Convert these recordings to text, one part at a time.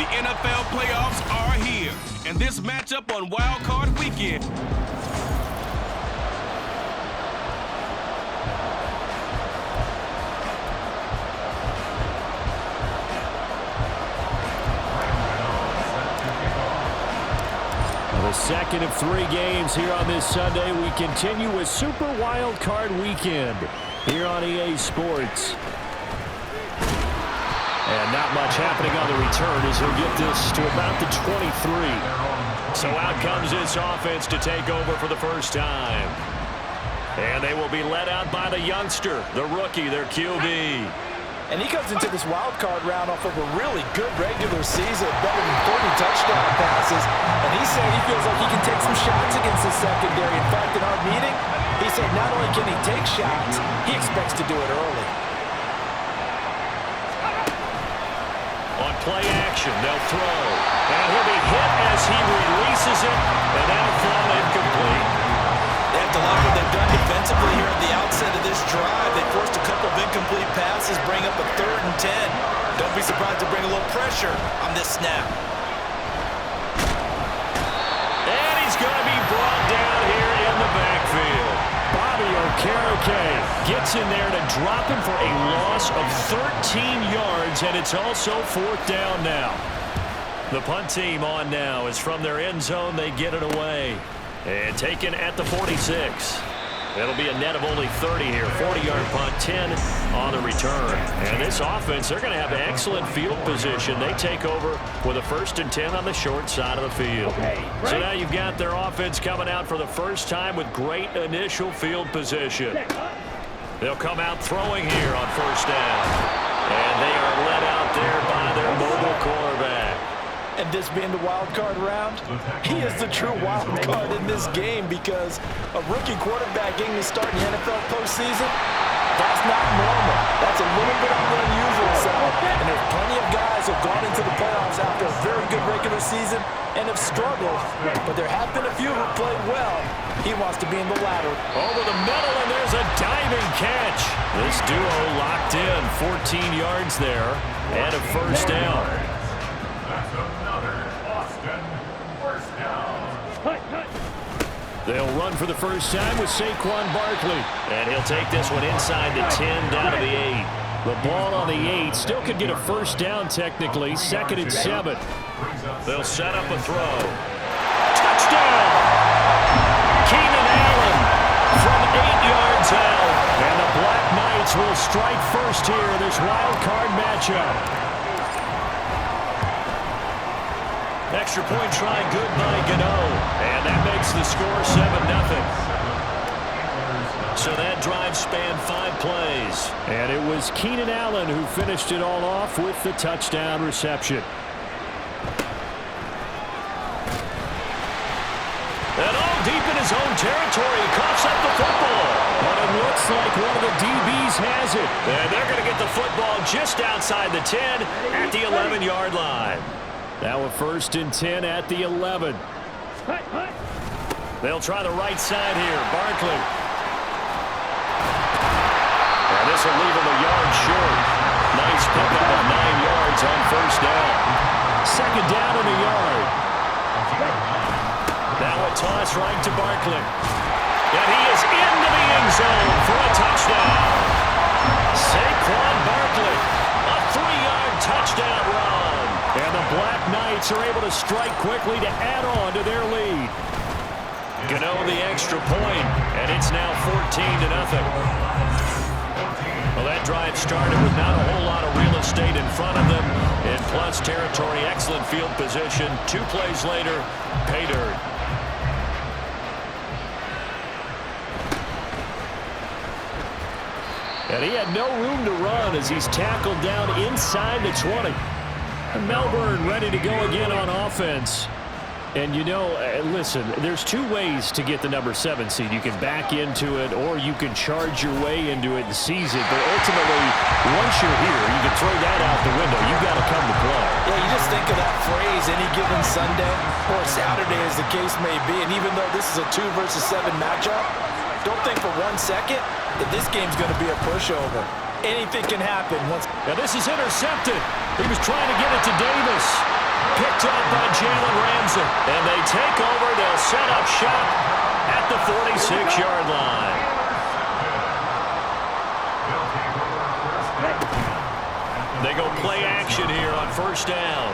The NFL playoffs are here, and this matchup on Wild Card Weekend. The second of 3 games here on this Sunday. We continue with Super Wild Card Weekend here on EA Sports. And not much happening on the return as he'll get this to about the 23. So out comes this offense to take over for the first time. And they will be led out by the youngster, the rookie, their QB. And he comes into this wild card round off of a really good regular season, better than 30 touchdown passes. And he said he feels like he can take some shots against the secondary. In fact, in our meeting, he said not only can he take shots, he expects to do it early. On play action, they'll throw. And he'll be hit as he releases it, and that'll fall incomplete. They have to like what they've done defensively here at the outset of this drive. They forced a couple of incomplete passes, bring up a 3rd and 10. Don't be surprised to bring a little pressure on this snap. And he's going to be brought down here in the backfield. Bobby Okereke gets in there to drop him for a loss of 13 yards, and it's also 4th down now. The punt team on now is from their end zone. They get it away. And taken at the 46. It'll be a net of only 30 here. 40-yard punt, 10 on the return. And this offense, they're going to have excellent field position. They take over with a 1st and 10 on the short side of the field. So now you've got their offense coming out for the first time with great initial field position. They'll come out throwing here on 1st down. And they are led out there by their mobile quarterback. And this being the wild card round, he is the true wild card in this game because a rookie quarterback getting to start in the NFL postseason, that's not normal. That's a little bit on the unusual side. And there's plenty of guys who have gone into the playoffs after a very good regular season and have struggled. But there have been a few who played well. He wants to be in the latter. Over the middle, and there's a diving catch. This duo locked in, 14 yards there, and a 1st down. They'll run for the first time with Saquon Barkley. And he'll take this one inside the 10, down to the 8. The ball on the 8 still could get a 1st down technically. 2nd and 7. They'll set up a throw. Touchdown! Keenan Allen from 8 yards out. And the Black Knights will strike first here in this wild card matchup. Extra point try good by Gano. And that makes the score 7-0. So that drive spanned 5 plays. And it was Keenan Allen who finished it all off with the touchdown reception. And all deep in his own territory, he coughs up the football. But it looks like one of the DBs has it. And they're going to get the football just outside the 10 at the 11-yard line. Now a 1st and 10 at the 11. They'll try the right side here. Barkley. And this will leave him a yard short. Nice pickup of 9 yards on 1st down. 2nd down and a yard. Now a toss right to Barkley. And he is into the end zone for a touchdown. Saquon Barkley. A 3-yard touchdown run. And the Black Knights are able to strike quickly to add on to their lead. Gano the extra point, and it's now 14-0. Well, that drive started with not a whole lot of real estate in front of them. In plus territory, excellent field position. 2 plays later, pay dirt. And he had no room to run as he's tackled down inside the 20. Melbourne ready to go again on offense. And, you know, listen, there's 2 ways to get the number 7 seed. You can back into it or you can charge your way into it and seize it. But ultimately, once you're here, you can throw that out the window. You've got to come to play. Yeah, you just think of that phrase, any given Sunday or Saturday as the case may be. And even though this is a 2 versus 7 matchup, don't think for 1 second that this game's going to be a pushover. Anything can happen. Now this is intercepted. He was trying to get it to Davis. Picked off by Jalen Ramsey. And they take over. They'll set up shop at the 46-yard line. They go play action here on first down.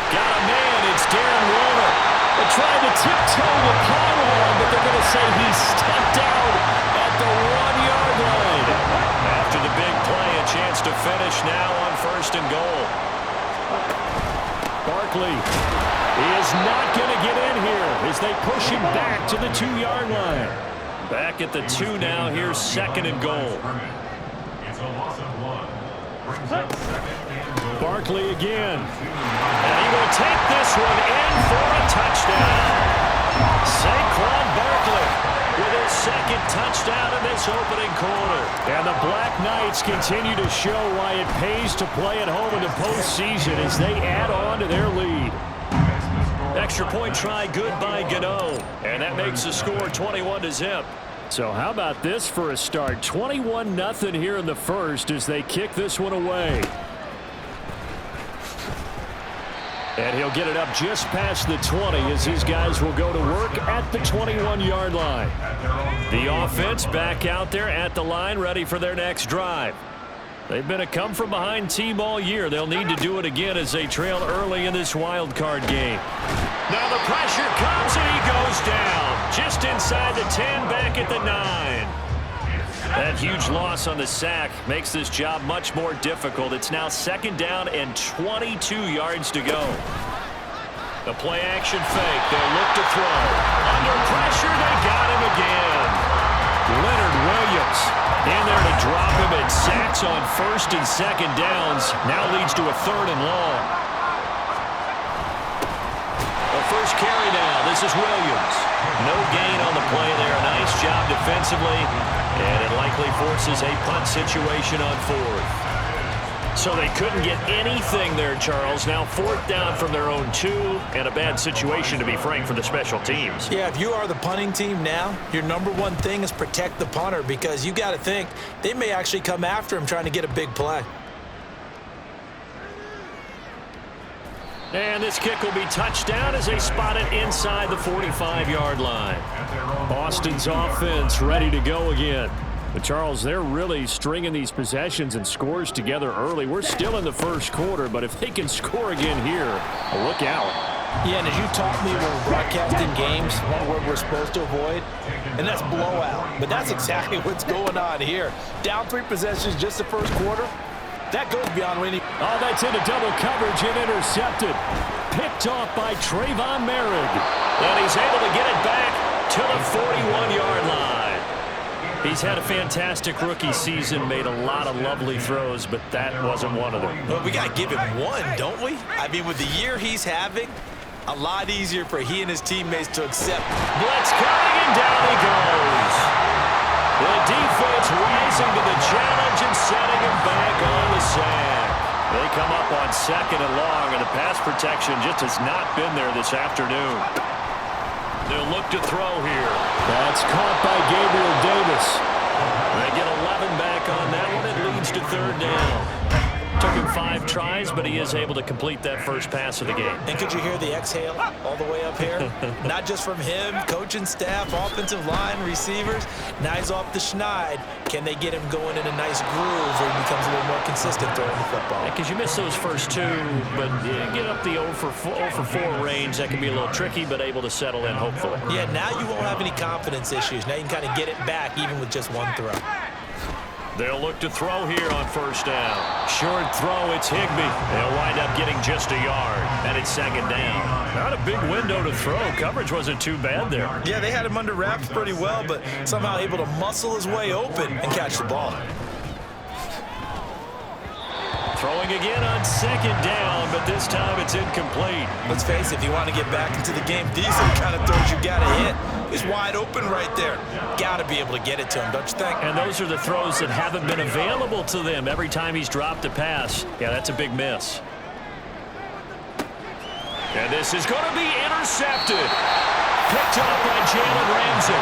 Got a man. It's Darren Waller. They tried to tiptoe the pylon, but they're going to say he stepped out at the 1-yard line. After the big play, a chance to finish now on first and goal. Barkley is not going to get in here as they push him back to the 2-yard line. Back at the 2 now. Here's second and goal. It's a loss of 1. Barkley again. And he will take this one in for a touchdown. Saquon Barkley with his second touchdown in this opening quarter. And the Black Knights continue to show why it pays to play at home in the postseason as they add on to their lead. Extra point try good by Gano. And that makes the score 21-0. So how about this for a start? 21-0 here in the first as they kick this one away. And he'll get it up just past the 20 as his guys will go to work at the 21-yard line. The offense back out there at the line ready for their next drive. They've been a come-from-behind team all year. They'll need to do it again as they trail early in this wild card game. Now the pressure comes and he goes down. Just inside the 10, back at the 9. That huge loss on the sack makes this job much more difficult. It's now second down and 22 yards to go. The play action fake. They'll look to throw. Under pressure, they got him again. Leonard Williams in there to drop him, and sacks on first and second downs. Now leads to a third and long. The first carry now. This is Williams. No gain on the play there. Nice job defensively. And it likely forces a punt situation on fourth. So they couldn't get anything there, Charles. Now fourth down from their own 2, and a bad situation, to be frank, for the special teams. Yeah, if you are the punting team now, your number one thing is protect the punter, because you got to think they may actually come after him trying to get a big play. And this kick will be touchdown as they spot it inside the 45-yard line. Boston's offense ready to go again. But, Charles, they're really stringing these possessions and scores together early. We're still in the first quarter, but if they can score again here, look out. Yeah, and as you taught me when we're broadcasting games, one word we're supposed to avoid, and that's blowout. But that's exactly what's going on here. Down 3 possessions just the first quarter. That goes beyond winning. Oh, that's into double coverage and intercepted. Picked off by Trayvon Merritt. And he's able to get it back to the 41-yard line. He's had a fantastic rookie season, made a lot of lovely throws, but that wasn't one of them. Well, we got to give him one, don't we? I mean, with the year he's having, a lot easier for he and his teammates to accept. Blitz coming, and down he goes. The defense rising to the challenge and setting him back on the sack. They come up on second and long, and the pass protection just has not been there this afternoon. They'll look to throw here. That's caught by Gabriel Davis. They get 11 back on that one. It leads to third down. Took him 5 tries, but he is able to complete that first pass of the game. And could you hear the exhale all the way up here? Not just from him, coaching staff, offensive line, receivers. Now he's off the schneid. Can they get him going in a nice groove where he becomes a little more consistent throwing the football? Because you miss those first 2, but get up the 0 for 4 range. That can be a little tricky, but able to settle in, hopefully. Yeah, now you won't have any confidence issues. Now you can kind of get it back even with just one throw. They'll look to throw here on first down. Short throw, it's Higbee. They'll wind up getting just a yard, and it's second down. Not a big window to throw. Coverage wasn't too bad there. Yeah, they had him under wraps pretty well, but somehow able to muscle his way open and catch the ball. Throwing again on second down, but this time it's incomplete. Let's face it, if you want to get back into the game, these are the kind of throws you got to hit. He's wide open right there. Got to be able to get it to him, don't you think? And those are the throws that haven't been available to them every time he's dropped a pass. Yeah, that's a big miss. And this is going to be intercepted. Picked up by Jalen Ramsey.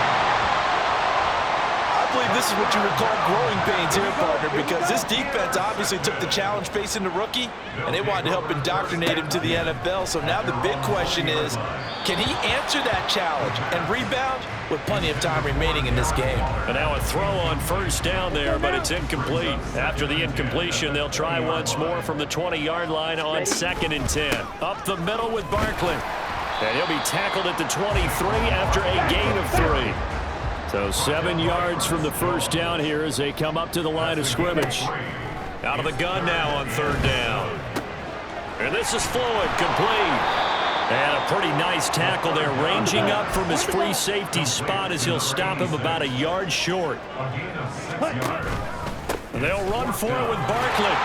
I believe this is what you would call growing pains here, partner, because this defense obviously took the challenge facing the rookie, and they wanted to help indoctrinate him to the NFL. So now the big question is, can he answer that challenge and rebound with plenty of time remaining in this game? And now a throw on first down there, but it's incomplete. After the incompletion, they'll try once more from the 20-yard line on 2nd and 10. Up the middle with Barkley. And he'll be tackled at the 23 after a gain of 3. So 7 yards from the first down here as they come up to the line of scrimmage. Out of the gun now on 3rd down. And this is fluid, complete. And a pretty nice tackle there, ranging up from his free safety spot as he'll stop him about a yard short. And they'll run for it with Barkley.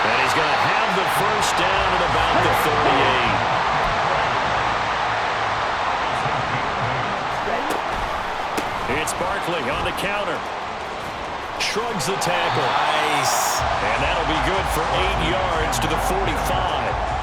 And he's going to have the first down at about the 38. It's Barkley on the counter. Shrugs the tackle. Nice. And that'll be good for 8 yards to the 45.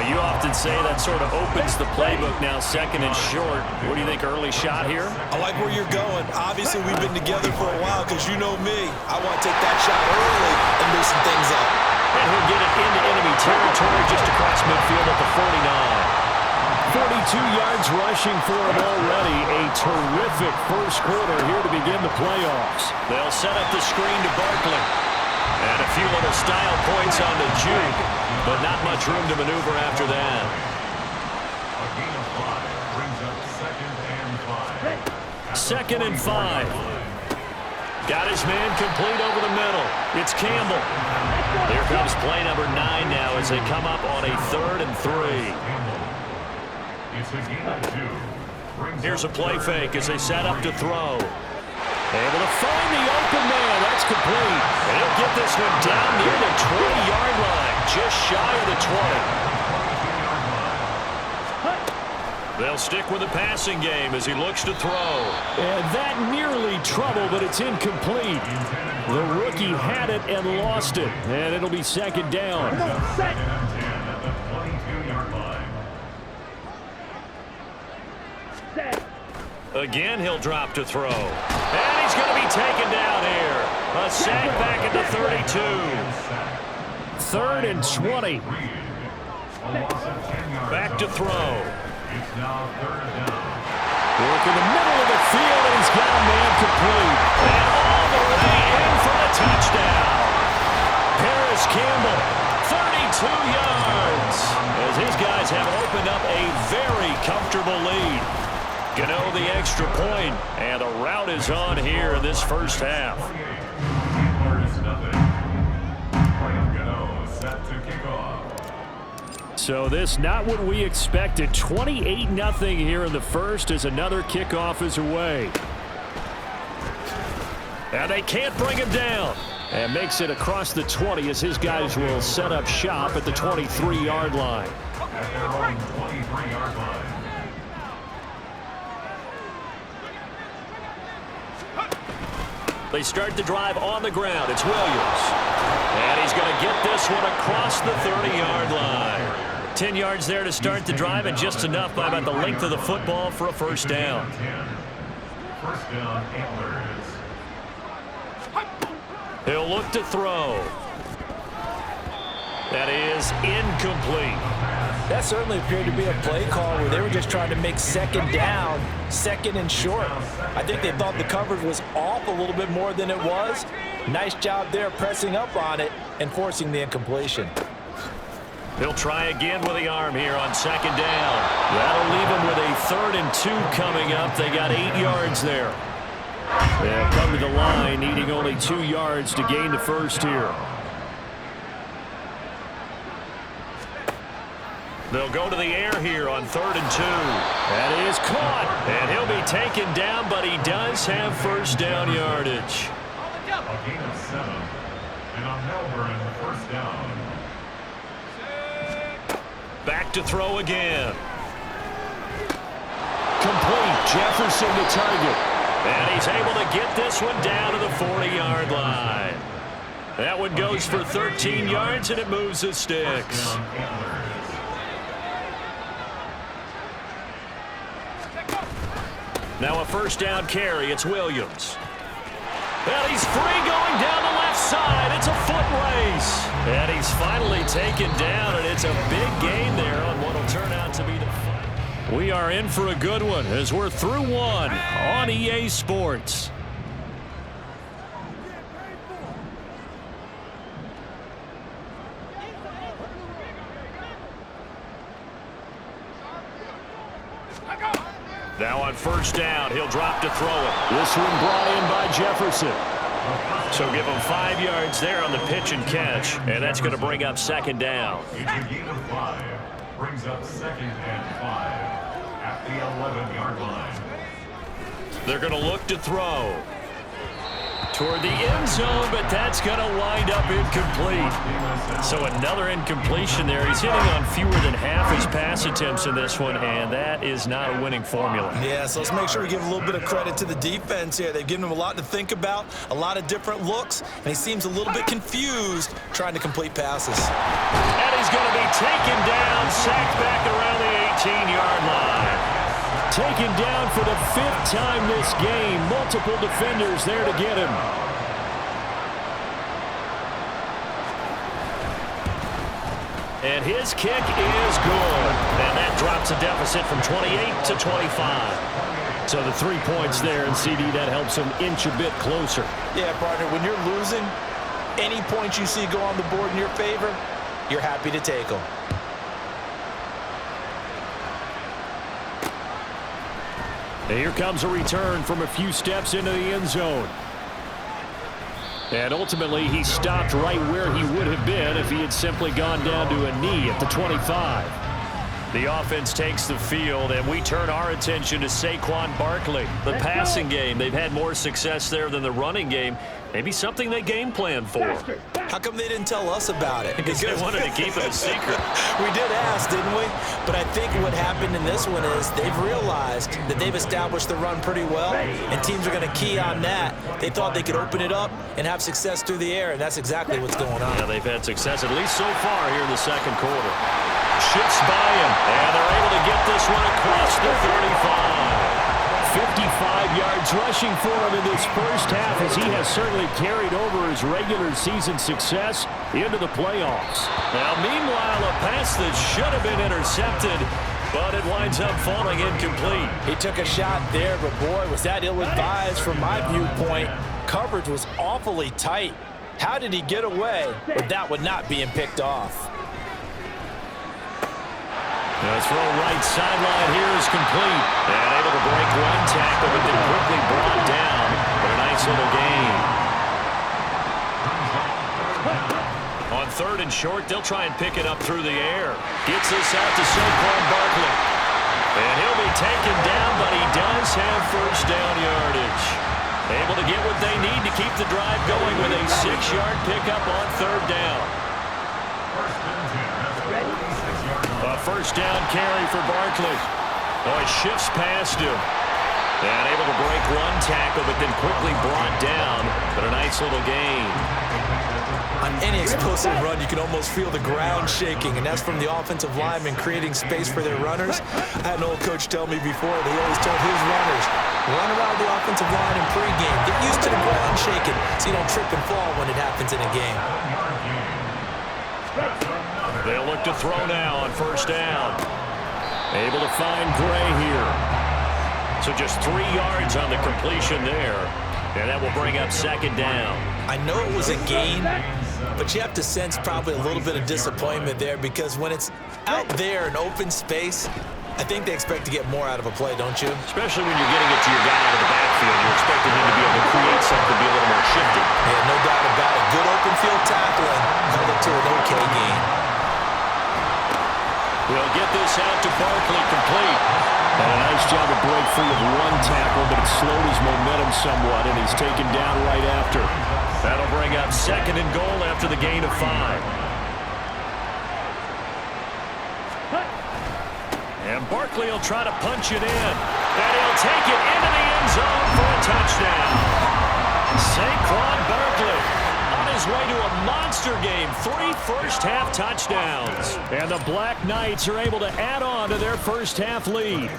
You often say that sort of opens the playbook now, 2nd and short. What do you think, early shot here? I like where you're going. Obviously, we've been together for a while because you know me. I want to take that shot early and loosen things up. And he'll get it into enemy territory just across midfield at the 49. 42 yards rushing for him already. A terrific first quarter here to begin the playoffs. They'll set up the screen to Barkley. And a few little style points on the juke, but not much room to maneuver after that. A gain of 5 brings up 2nd and 5. 2nd and 5. Got his man complete over the middle. It's Campbell. Here comes play number 9 now as they come up on a 3rd and 3. It's a gain of 2. Here's a play fake as they set up to throw. Able to find the open man. That's complete. And he'll get this one down near the 20-yard line, just shy of the 20. They'll stick with the passing game as he looks to throw. And that nearly trouble, but it's incomplete. The rookie had it and lost it. And it'll be 2nd down. Again, he'll drop to throw. And he's going to be taken down here. A sack back at the 32. 3rd and 20. Back to throw. Work in the middle of the field, and he's got a man complete. And all the way in for the touchdown. Paris Campbell, 32 yards. As his guys have opened up a very comfortable lead. Gano the extra point, and the route is on here in this first half. So this not what we expected. 28-0 here in the first as another kickoff is away. And they can't bring him down. And makes it across the 20 as his guys will set up shop at the 23-yard line. At their own 23-yard line. They start the drive on the ground. It's Williams. And he's going to get this one across the 30-yard line. 10 yards there to start the drive, and just enough by about the length of the football for a first down. First down, Antlers. He'll look to throw. That is incomplete. That certainly appeared to be a play call where they were just trying to make 2nd down, 2nd and short. I think they thought the coverage was off a little bit more than it was. Nice job there pressing up on it and forcing the incompletion. He'll try again with the arm here on 2nd down. That'll leave him with a 3rd and 2 coming up. They got 8 yards there. They'll come to the line, needing only 2 yards to gain the first here. They'll go to the air here on 3rd and 2. That is caught. And he'll be taken down, but he does have first down yardage. A gain of 7. And on Melbourne, first down. Back to throw again. Complete. Jefferson to target. And he's able to get this one down to the 40-yard line. That one goes for 13 yards, and it moves the sticks. Now a first down carry. It's Williams. And he's free going down the left side. It's a foot race. And he's finally taken down, and it's a big gain there on what will turn out to be the final. We are in for a good one as we're through one on EA Sports. Now on first down, he'll drop to throw it. This one brought in by Jefferson. So give him 5 yards there on the pitch and catch, and that's going to bring up second down. It's a gain of 5. Brings up 2nd and 5 at the 11-yard line. They're going to look to throw toward the end zone, but that's going to wind up incomplete. So another incompletion there. He's hitting on fewer than half his pass attempts in this one, and that is not a winning formula. Yeah, so let's make sure we give a little bit of credit to the defense here. They've given him a lot to think about, a lot of different looks, and he seems a little bit confused trying to complete passes. And he's going to be taken down, sacked back around the 18-yard line. Taken down for the 5th time this game. Multiple defenders there to get him. And his kick is good. And that drops a deficit from 28 to 25. So the 3 points there, and CD, that helps him inch a bit closer. Yeah, partner, when you're losing, any points you see go on the board in your favor, you're happy to take them. Here comes a return from a few steps into the end zone. And ultimately, he stopped right where he would have been if he had simply gone down to a knee at the 25. The offense takes the field, and we turn our attention to Saquon Barkley. The passing game, they've had more success there than the running game. Maybe something they game plan for. How come they didn't tell us about it? Because they wanted to keep it a secret. We did ask, didn't we? But I think what happened in this one is they've realized that they've established the run pretty well, and teams are going to key on that. They thought they could open it up and have success through the air, and that's exactly what's going on. Yeah, they've had success, at least so far here in the second quarter. Shifts by him, and they're able to get this one across the 35. 55 yards rushing for him in this first half, as he has certainly carried over his regular season success into the playoffs. Now, meanwhile, a pass that should have been intercepted, but it winds up falling incomplete. He took a shot there, but boy, was that ill-advised from my viewpoint. Coverage was awfully tight. How did he get away with that one not being picked off? The throw right sideline here is complete. And able to break one tackle, but then quickly brought down. But a nice little gain. On 3rd and short, they'll try and pick it up through the air. Gets this out to Saquon Barkley. And he'll be taken down, but he does have first down yardage. Able to get what they need to keep the drive going with a 6-yard pickup on 3rd down. A first down carry for Barkley. Oh, he shifts past him. And able to break one tackle, but then quickly brought down. But a nice little gain. On any explosive run, you can almost feel the ground shaking, and that's from the offensive linemen creating space for their runners. I had an old coach tell me before that he always told his runners, run around the offensive line in pregame. Get used to the ground shaking so you don't trip and fall when it happens in a game. They'll look to throw now on first down. Able to find Gray here. So just 3 yards on the completion there. And that will bring up second down. I know it was a gain, but you have to sense probably a little bit of disappointment there, because when it's out there in open space, I think they expect to get more out of a play, don't you? Especially when you're getting it to your guy out of the backfield. You're expecting him to be able to create something, be a little more shifty. Yeah, no doubt about it. Good open field tackling held it to an okay gain. We'll get this out to Barkley, complete. And a nice job to break free of one tackle, but it slowed his momentum somewhat, and he's taken down right after. That'll bring up 2nd and goal after the gain of 5. And Barkley will try to punch it in. And he'll take it into the end zone for a touchdown. Saquon Barkley on his way to a monster game. 3 first-half touchdowns. And the Black Knights are able to add on to their first-half lead.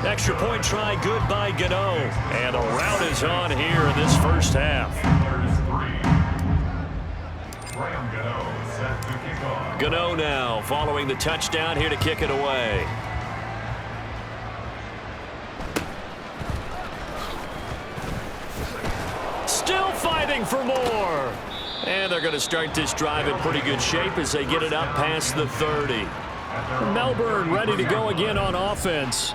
Extra point try good by Gano. And a rout is on here in this first half. Gano now following the touchdown here to kick it away. Still fighting for more. And they're going to start this drive in pretty good shape as they get it up past the 30. Melbourne ready to go again on offense.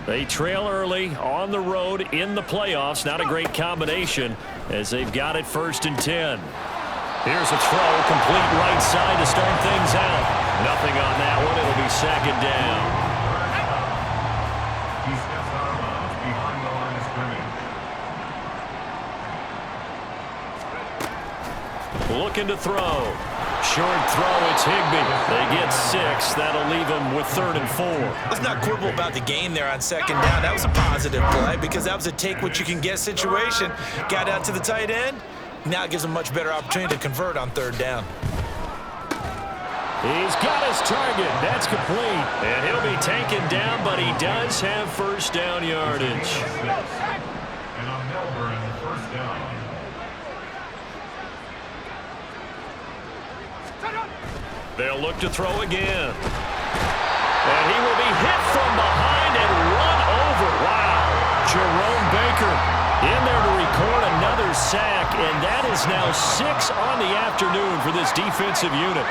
They trail early on the road in the playoffs. Not a great combination as they've got it 1st and 10. Here's a throw, complete right side to start things out. Nothing on that one. It'll be 2nd down. He steps out of bounds behind the line of scrimmage. Looking to throw. Short throw, it's Higbee. They get 6. That'll leave them with 3rd and 4. Let's not quibble about the gain there on 2nd down. That was a positive play because that was a take-what-you-can-get situation. Got out to the tight end. Now it gives them a much better opportunity to convert on 3rd down. He's got his target. That's complete. And he'll be taken down, but he does have 1st down yardage. And on Melbourne, 1st down. They'll look to throw again. And he will be hit from behind and run over. Wow. Jerome Baker in there to record another sack, and that is now 6 on the afternoon for this defensive unit.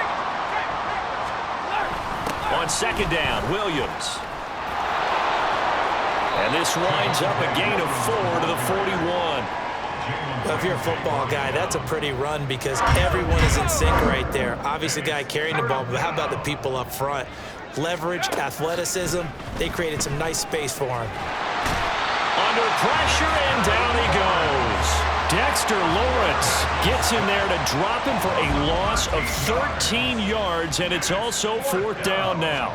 On 2nd down, Williams. And this winds up a gain of 4 to the 41. If you're a football guy, that's a pretty run because everyone is in sync right there. Obviously, the guy carrying the ball, but how about the people up front? Leverage, athleticism, they created some nice space for him. Under pressure, and down he goes. Dexter Lawrence gets in there to drop him for a loss of 13 yards, and it's also 4th down now.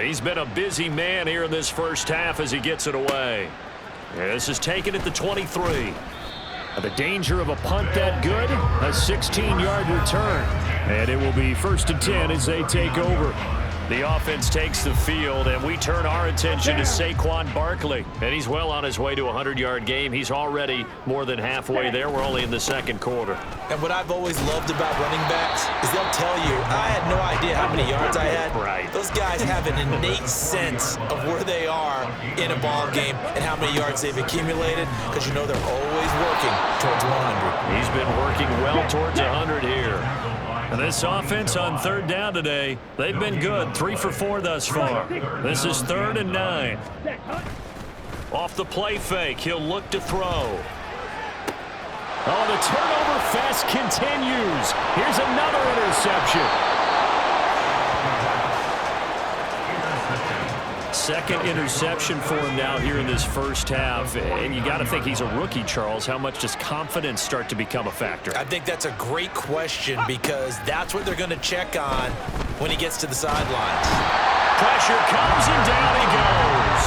He's been a busy man here in this first half as he gets it away. This is taken at the 23. The danger of a punt that good, a 16-yard return. And it will be 1st and 10 as they take over. The offense takes the field, and we turn our attention to Saquon Barkley. And he's well on his way to a 100-yard game. He's already more than halfway there. We're only in the 2nd quarter. And what I've always loved about running backs is they'll tell you, I had no idea how many yards I had. Right. Those guys have an innate sense of where they are in a ball game and how many yards they've accumulated because you know they're always working towards 100. He's been working well towards 100 here. And this offense on 3rd down today, they've been good. 3 for 4 thus far. This is 3rd and 9. Off the play fake, he'll look to throw. Oh, the turnover fest continues. Here's another interception. 2nd interception for him now here in this first half. And you got to think he's a rookie, Charles. How much does confidence start to become a factor? I think that's a great question because that's what they're going to check on when he gets to the sidelines. Pressure comes and down he goes.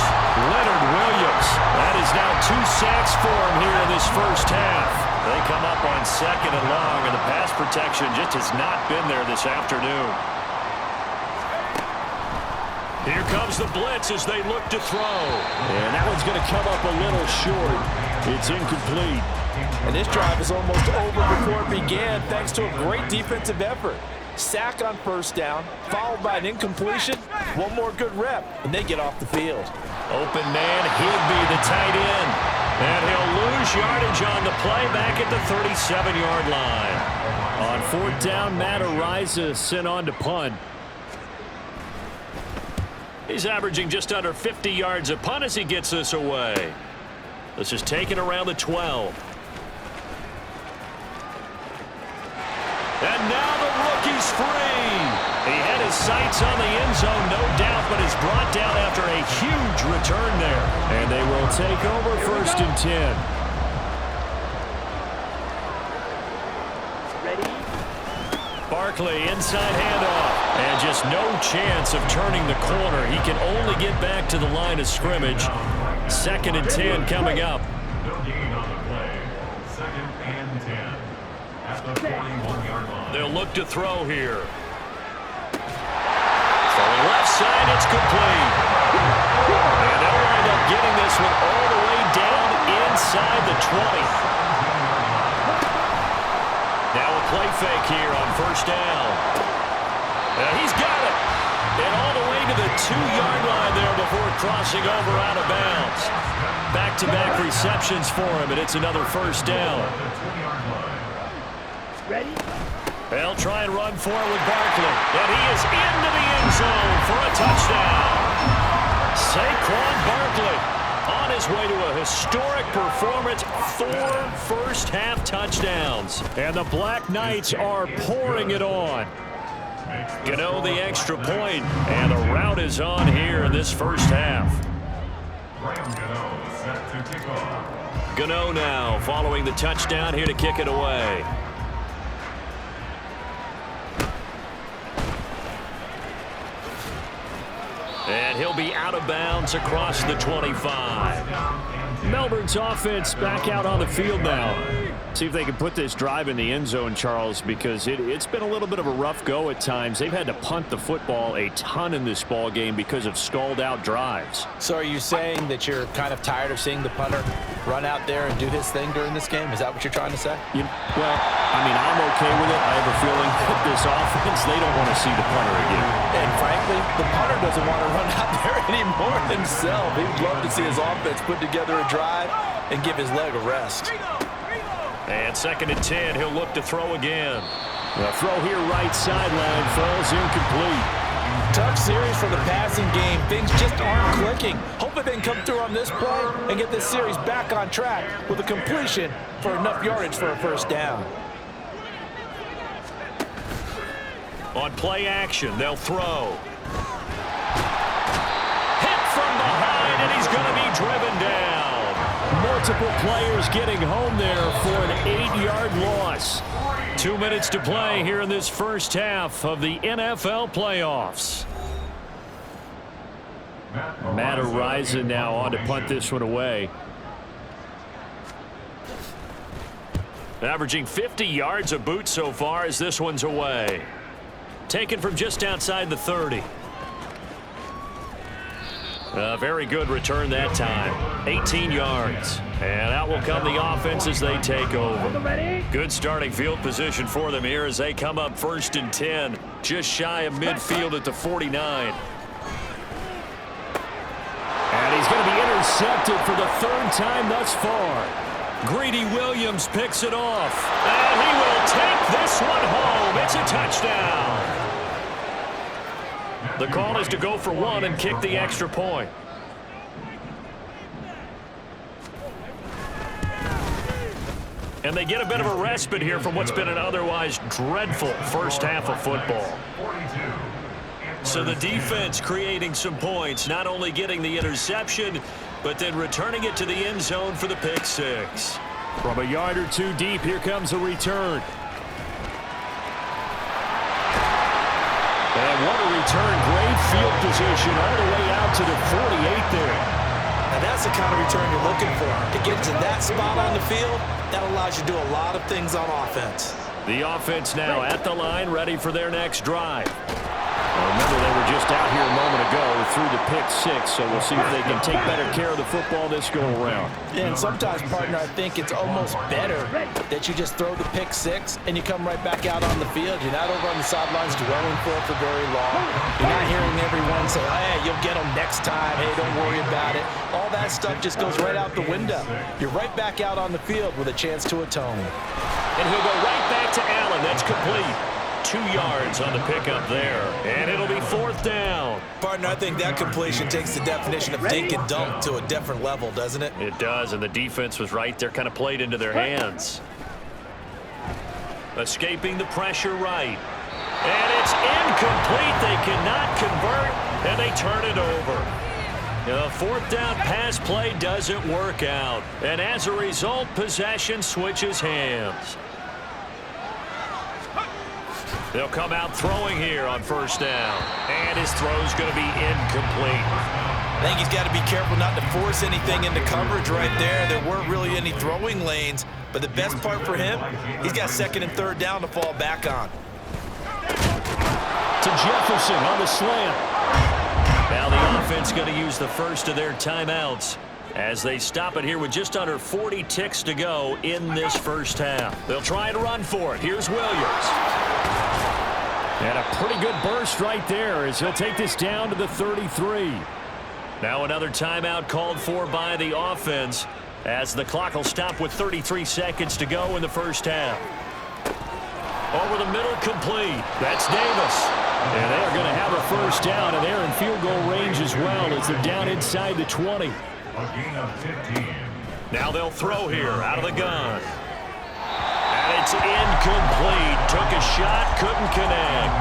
Leonard Williams. That is now 2 sacks for him here in this first half. They come up on 2nd and long, and the pass protection just has not been there this afternoon. Here comes the blitz as they look to throw. And that one's going to come up a little short. It's incomplete. And this drive is almost over before it began thanks to a great defensive effort. Sack on 1st down, followed by an incompletion. One more good rep, and they get off the field. Open man, Higbee, the tight end. And he'll lose yardage on the play back at the 37-yard line. On 4th down, Matt Ariza sent on to punt. He's averaging just under 50 yards a punt as he gets this away. This is taken around the 12. And now the rookie's free. He had his sights on the end zone, no doubt, but is brought down after a huge return there. And they will take over 1st and 10. Barkley, inside handoff. And just no chance of turning the corner. He can only get back to the line of scrimmage. 2nd and 10 coming up. No gain on the play. 2nd and 10 at the 41-yard line. They'll look to throw here. From the left side, it's complete. And they'll wind up getting this one all the way down inside the 20. Now a play fake here on first down. He's got it. And all the way to the 2-yard line there before crossing over out of bounds. Back-to-back receptions for him, and it's another first down. Ready? They'll try and run for it with Barkley. And he is into the end zone for a touchdown. Saquon Barkley on his way to a historic performance. 4 first-half touchdowns. And the Black Knights are pouring it on. Gano the extra point, and the route is on here in this first half. Gano now following the touchdown here to kick it away. And he'll be out of bounds across the 25. Melbourne's offense back out on the field now. See if they can put this drive in the end zone, Charles, because it's been a little bit of a rough go at times. They've had to punt the football a ton in this ball game because of stalled-out drives. So are you saying that you're kind of tired of seeing the punter run out there and do his thing during this game? Is that what you're trying to say? Well, I mean, I'm okay with it. I have a feeling that this offense, they don't want to see the punter again. And frankly, the punter doesn't want to run out there anymore himself. He'd love to see his offense put together a drive and give his leg a rest. And 2nd and 10, he'll look to throw again. The throw here right sideline falls incomplete. Tough series for the passing game. Things just aren't clicking. Hopefully they can come through on this play and get this series back on track with a completion for enough yardage for a first down. On play action, they'll throw. Hit from behind, and he's going to be driven down. Multiple players getting home there for an 8-yard loss. 2 minutes to play here in this first half of the NFL playoffs. Matt Araiza now on to punt this one away. Averaging 50 yards a boot so far as this one's away. Taken from just outside the 30. A very good return that time. 18 yards. And out will come the offense as they take over. Good starting field position for them here as they come up 1st and 10. Just shy of midfield at the 49. And he's going to be intercepted for the 3rd time thus far. Greedy Williams picks it off. And he will take this one home. It's a touchdown. The call is to go for 1 and kick the extra point. And they get a bit of a respite here from what's been an otherwise dreadful first half of football. So the defense creating some points, not only getting the interception, but then returning it to the end zone for the pick six. From a yard or two deep, here comes a return. And what a return. Great field position all the way out to the 48 there. Now that's the kind of return you're looking for. To get to that spot on the field, that allows you to do a lot of things on offense. The offense now at the line, ready for their next drive. Remember, they were just out here a moment ago through the pick six, so we'll see if they can take better care of the football this go-around. Yeah, and sometimes, partner, I think it's almost better that you just throw the pick six and you come right back out on the field. You're not over on the sidelines dwelling for it for very long. You're not hearing everyone say, hey, you'll get them next time. Hey, don't worry about it. All that stuff just goes right out the window. You're right back out on the field with a chance to atone. And he'll go right back to Allen. That's complete. 2 yards on the pickup there. And it'll be 4th down. Partner, I think that completion takes the definition of dink and dunk to a different level, doesn't it? It does, and the defense was right there, kind of played into their hands. Escaping the pressure right. And it's incomplete. They cannot convert, and they turn it over. The 4th down pass play doesn't work out. And as a result, possession switches hands. They'll come out throwing here on 1st down. And his throw's going to be incomplete. I think he's got to be careful not to force anything into coverage right there. There weren't really any throwing lanes. But the best part for him, he's got 2nd and 3rd down to fall back on. To Jefferson on the slant. Now the the offense going to use the first of their timeouts as they stop it here with just under 40 ticks to go in this first half. They'll try and run for it. Here's Williams. And a pretty good burst right there as he'll take this down to the 33. Now another timeout called for by the offense as the clock will stop with 33 seconds to go in the first half. Over the middle, complete. That's Davis. And they are going to have a first down, and they're in field goal range as well as they're down inside the 20. A gain of 15. Now they'll throw here out of the gun. And it's incomplete. Took a shot, couldn't connect.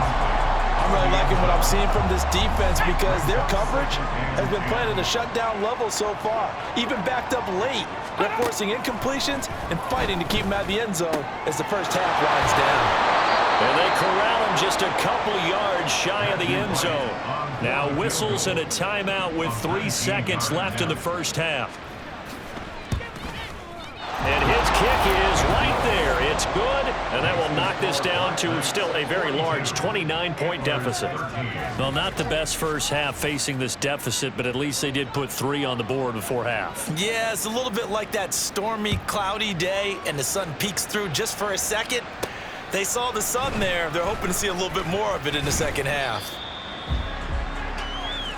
I'm really liking what I'm seeing from this defense because their coverage has been playing at a shutdown level so far. Even backed up late, they're forcing incompletions and fighting to keep them out of the end zone as the first half winds down. And they corral him just a couple yards shy of the end zone. Now whistles and a timeout with 3 seconds left in the first half. And his kick is right there. It's good, and that will knock this down to still a very large 29-point deficit. Well, not the best first half facing this deficit, but at least they did put 3 on the board before half. Yeah, it's a little bit like that stormy, cloudy day, and the sun peeks through just for a second. They saw the sun there. They're hoping to see a little bit more of it in the second half.